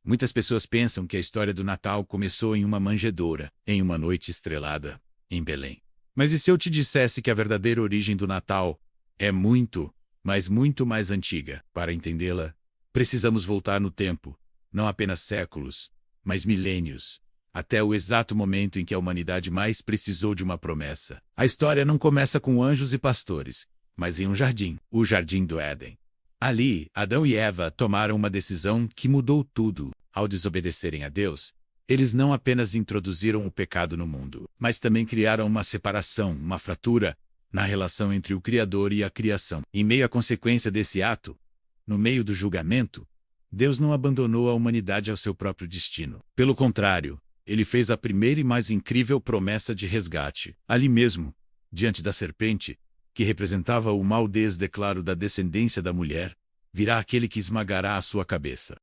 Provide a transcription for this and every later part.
Muitas pessoas pensam que a história do Natal começou em uma manjedoura, em uma noite estrelada, em Belém. Mas e se eu te dissesse que a verdadeira origem do Natal é muito, mas muito mais antiga? Para entendê-la, precisamos voltar no tempo, não apenas séculos, mas milênios, até o exato momento em que a humanidade mais precisou de uma promessa. A história não começa com anjos e pastores, mas em um jardim, o Jardim do Éden. Ali, Adão e Eva tomaram uma decisão que mudou tudo. Ao desobedecerem a Deus, eles não apenas introduziram o pecado no mundo, mas também criaram uma separação, uma fratura, na relação entre o Criador e a criação. Em meio à consequência desse ato, no meio do julgamento, Deus não abandonou a humanidade ao seu próprio destino. Pelo contrário, ele fez a primeira e mais incrível promessa de resgate. Ali mesmo, diante da serpente, que representava o mau desdeclaro da descendência da mulher, virá aquele que esmagará a sua cabeça.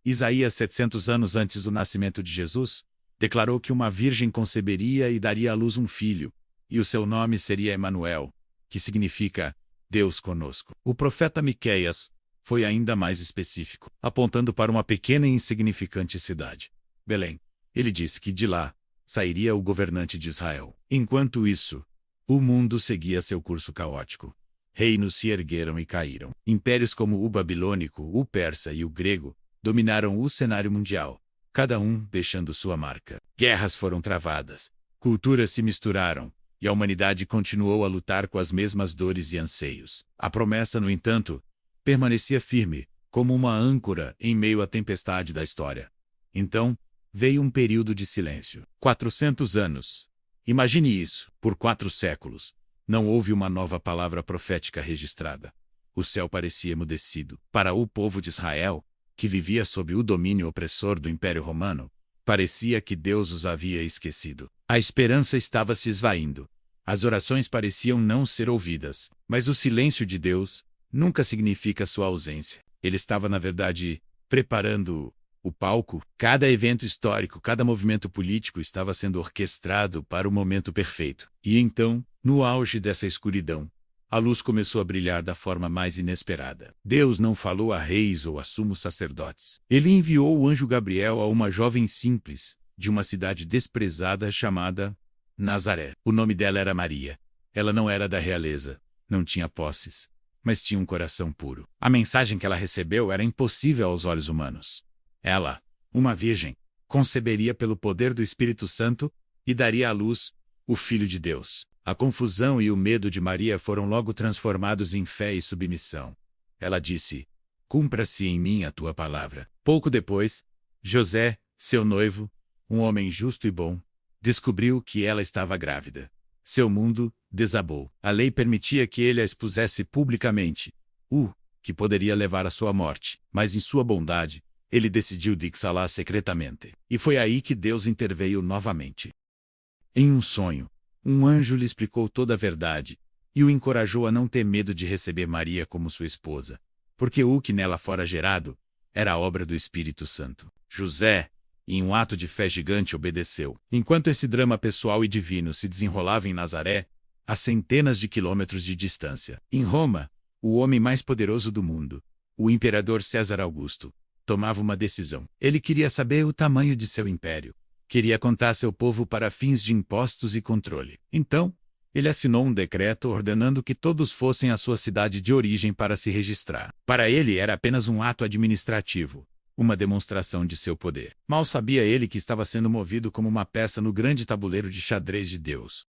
Isaías, 700 anos antes do nascimento de Jesus, declarou que uma virgem conceberia e daria à luz um filho, e o seu nome seria Emanuel, que significa Deus conosco. O profeta Miqueias foi ainda mais específico, apontando para uma pequena e insignificante cidade, Belém. Ele disse que de lá sairia o governante de Israel. Enquanto isso, o mundo seguia seu curso caótico. Reinos se ergueram e caíram. Impérios como o babilônico, o persa e o grego dominaram o cenário mundial, cada um deixando sua marca. Guerras foram travadas, culturas se misturaram, e a humanidade continuou a lutar com as mesmas dores e anseios. A promessa, no entanto, permanecia firme, como uma âncora em meio à tempestade da história. Então, veio um período de silêncio. 400 anos. Imagine isso, por 4 séculos. Não houve uma nova palavra profética registrada. O céu parecia emudecido. Para o povo de Israel, que vivia sob o domínio opressor do Império Romano, parecia que Deus os havia esquecido. A esperança estava se esvaindo. As orações pareciam não ser ouvidas. Mas o silêncio de Deus nunca significa sua ausência. Ele estava, na verdade, preparando o palco. Cada evento histórico, cada movimento político estava sendo orquestrado para o momento perfeito. E então, no auge dessa escuridão, a luz começou a brilhar da forma mais inesperada. Deus não falou a reis ou a sumos sacerdotes. Ele enviou o anjo Gabriel a uma jovem simples, de uma cidade desprezada chamada Nazaré. O nome dela era Maria. Ela não era da realeza, não tinha posses, mas tinha um coração puro. A mensagem que ela recebeu era impossível aos olhos humanos. Ela, uma virgem, conceberia pelo poder do Espírito Santo e daria à luz o Filho de Deus. A confusão e o medo de Maria foram logo transformados em fé e submissão. Ela disse: "Cumpra-se em mim a tua palavra." Pouco depois, José, seu noivo, um homem justo e bom, descobriu que ela estava grávida. Seu mundo desabou. A lei permitia que ele a expusesse publicamente, o que poderia levar à sua morte, mas em sua bondade, ele decidiu dixá-la secretamente. E foi aí que Deus interveio novamente. Em um sonho, um anjo lhe explicou toda a verdade e o encorajou a não ter medo de receber Maria como sua esposa, porque o que nela fora gerado era a obra do Espírito Santo. José, em um ato de fé gigante, obedeceu. Enquanto esse drama pessoal e divino se desenrolava em Nazaré, a centenas de quilômetros de distância, em Roma, o homem mais poderoso do mundo, o imperador César Augusto, tomava uma decisão. Ele queria saber o tamanho de seu império. Queria contar seu povo para fins de impostos e controle. Então, ele assinou um decreto ordenando que todos fossem à sua cidade de origem para se registrar. Para ele era apenas um ato administrativo, uma demonstração de seu poder. Mal sabia ele que estava sendo movido como uma peça no grande tabuleiro de xadrez de Deus.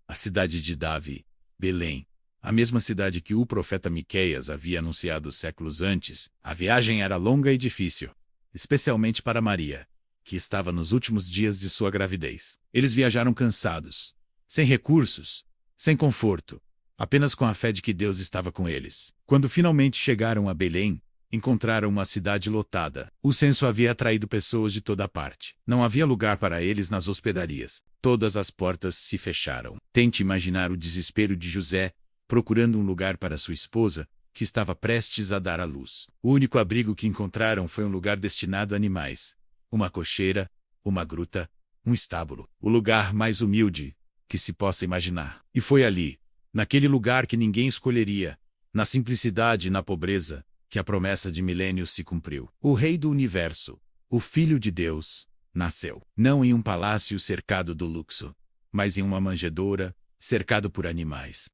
A cidade de Davi, Belém. A mesma cidade que o profeta Miqueias havia anunciado séculos antes. A viagem era longa e difícil, especialmente para Maria, que estava nos últimos dias de sua gravidez. Eles viajaram cansados, sem recursos, sem conforto, apenas com a fé de que Deus estava com eles. Quando finalmente chegaram a Belém, encontraram uma cidade lotada. O censo havia atraído pessoas de toda parte. Não havia lugar para eles nas hospedarias. Todas as portas se fecharam. Tente imaginar o desespero de José, procurando um lugar para sua esposa, que estava prestes a dar à luz. O único abrigo que encontraram foi um lugar destinado a animais. Uma cocheira, uma gruta, um estábulo. O lugar mais humilde que se possa imaginar. E foi ali, naquele lugar que ninguém escolheria, na simplicidade e na pobreza, que a promessa de milênios se cumpriu. O Rei do Universo, o Filho de Deus, nasceu. Não em um palácio cercado do luxo, mas em uma manjedoura, cercado por animais.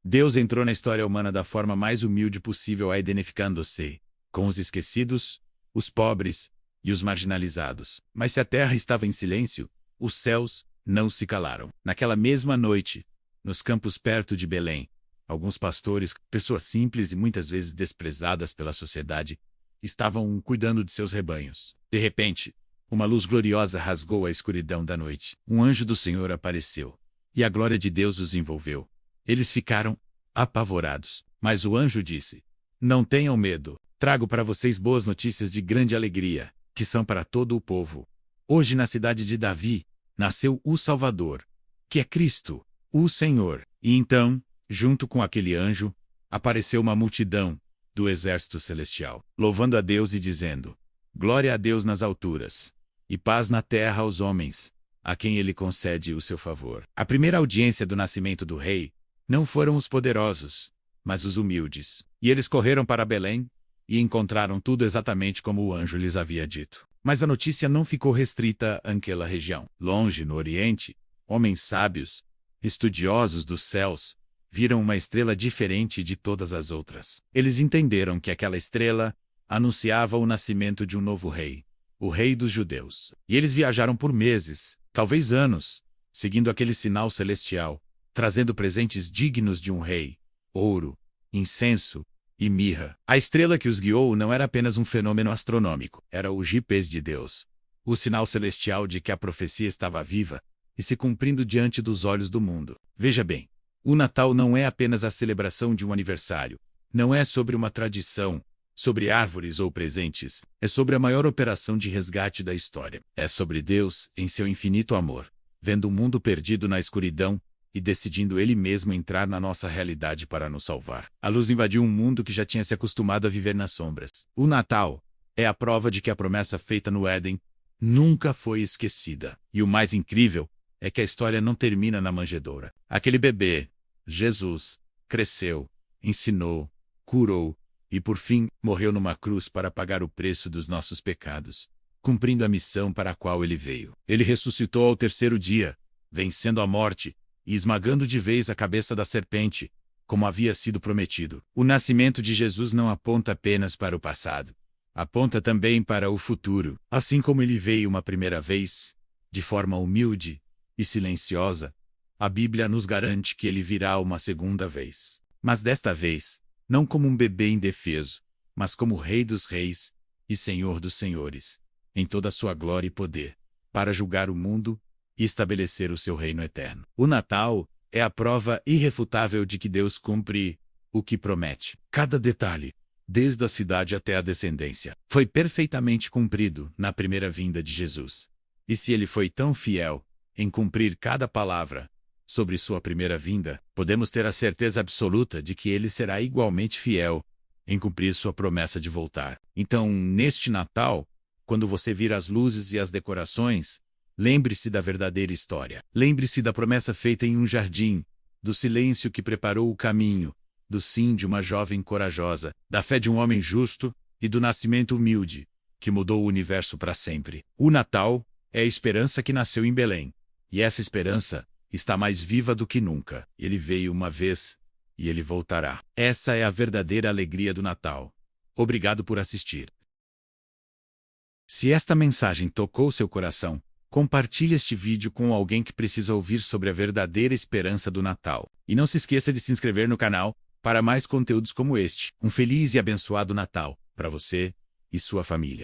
Deus entrou na história humana da forma mais humilde possível, identificando-se com os esquecidos, os pobres e os marginalizados. Mas se a terra estava em silêncio, os céus não se calaram. Naquela mesma noite, nos campos perto de Belém, alguns pastores, pessoas simples e muitas vezes desprezadas pela sociedade, estavam cuidando de seus rebanhos. De repente, uma luz gloriosa rasgou a escuridão da noite. Um anjo do Senhor apareceu, e a glória de Deus os envolveu. Eles ficaram apavorados, mas o anjo disse: "Não tenham medo, trago para vocês boas notícias de grande alegria, que são para todo o povo. Hoje na cidade de Davi, nasceu o Salvador, que é Cristo, o Senhor." E então, junto com aquele anjo, apareceu uma multidão do exército celestial, louvando a Deus e dizendo: "Glória a Deus nas alturas, e paz na terra aos homens, a quem ele concede o seu favor." A primeira audiência do nascimento do rei não foram os poderosos, mas os humildes. E eles correram para Belém e encontraram tudo exatamente como o anjo lhes havia dito. Mas a notícia não ficou restrita àquela região. Longe, no Oriente, homens sábios, estudiosos dos céus, viram uma estrela diferente de todas as outras. Eles entenderam que aquela estrela anunciava o nascimento de um novo rei, o rei dos judeus. E eles viajaram por meses, talvez anos, seguindo aquele sinal celestial, trazendo presentes dignos de um rei: ouro, incenso e mirra. A estrela que os guiou não era apenas um fenômeno astronômico, era o GPS de Deus, o sinal celestial de que a profecia estava viva e se cumprindo diante dos olhos do mundo. Veja bem, o Natal não é apenas a celebração de um aniversário, não é sobre uma tradição, sobre árvores ou presentes, é sobre a maior operação de resgate da história. É sobre Deus, em seu infinito amor, vendo o mundo perdido na escuridão e decidindo Ele mesmo entrar na nossa realidade para nos salvar. A luz invadiu um mundo que já tinha se acostumado a viver nas sombras. O Natal é a prova de que a promessa feita no Éden nunca foi esquecida. E o mais incrível é que a história não termina na manjedoura. Aquele bebê, Jesus, cresceu, ensinou, curou e, por fim, morreu numa cruz para pagar o preço dos nossos pecados, cumprindo a missão para a qual ele veio. Ele ressuscitou ao terceiro dia, vencendo a morte e esmagando de vez a cabeça da serpente, como havia sido prometido. O nascimento de Jesus não aponta apenas para o passado, aponta também para o futuro. Assim como ele veio uma primeira vez, de forma humilde e silenciosa, a Bíblia nos garante que ele virá uma segunda vez. Mas desta vez, não como um bebê indefeso, mas como Rei dos Reis e Senhor dos Senhores, em toda a sua glória e poder, para julgar o mundo e estabelecer o seu reino eterno. O Natal é a prova irrefutável de que Deus cumpre o que promete. Cada detalhe, desde a cidade até a descendência, foi perfeitamente cumprido na primeira vinda de Jesus. E se ele foi tão fiel em cumprir cada palavra sobre sua primeira vinda, podemos ter a certeza absoluta de que ele será igualmente fiel em cumprir sua promessa de voltar. Então, neste Natal, quando você vir as luzes e as decorações, lembre-se da verdadeira história. Lembre-se da promessa feita em um jardim, do silêncio que preparou o caminho, do sim de uma jovem corajosa, da fé de um homem justo e do nascimento humilde, que mudou o universo para sempre. O Natal é a esperança que nasceu em Belém. E essa esperança está mais viva do que nunca. Ele veio uma vez e ele voltará. Essa é a verdadeira alegria do Natal. Obrigado por assistir. Se esta mensagem tocou seu coração, compartilhe este vídeo com alguém que precisa ouvir sobre a verdadeira esperança do Natal. E não se esqueça de se inscrever no canal para mais conteúdos como este. Um feliz e abençoado Natal para você e sua família.